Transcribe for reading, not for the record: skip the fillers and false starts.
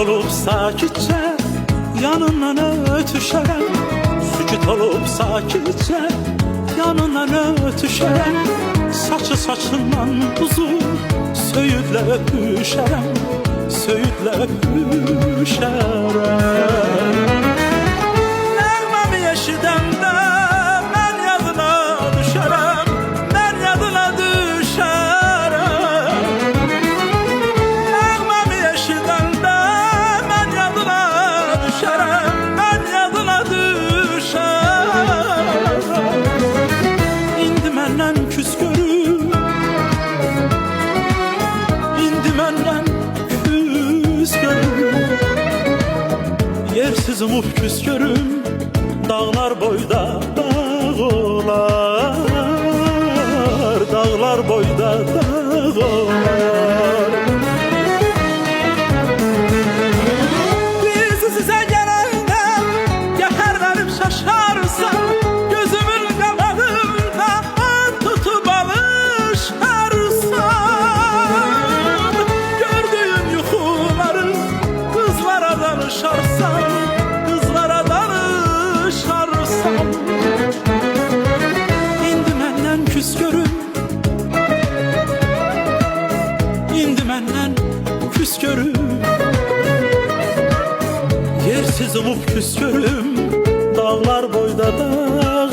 olup sakitçe yanından ötüşərəm. Sükut olup sakitçe yanından ötüşərəm. Saçı saçından uzun söyüdlə öpüşərəm. Söyüdlə öpüşərəm. Nəğməmi eşidəndə mən yadına düşərəm. Mən yadına düşərəm. Nəğməmi eşidəndə mən yadına düşərəm. Mən yadına düşərəm. İndi məndən küs görüm. İndi məndən küs görüm. Yersiz umub küs görüm. Dağlar boyda dağlar, dağlar boyda dağlar. Biz sizə gələndə yəhərlənib şaşarsan, gözümün qabağında tutub alışarsan. Gördüyün yuxuları qızlara danışarsan, qızlara danışarsan. İndi məndən küs görüm. İndi məndən küs görüm. Yersiz umub küs görüm. Dağlar boyda dağlar,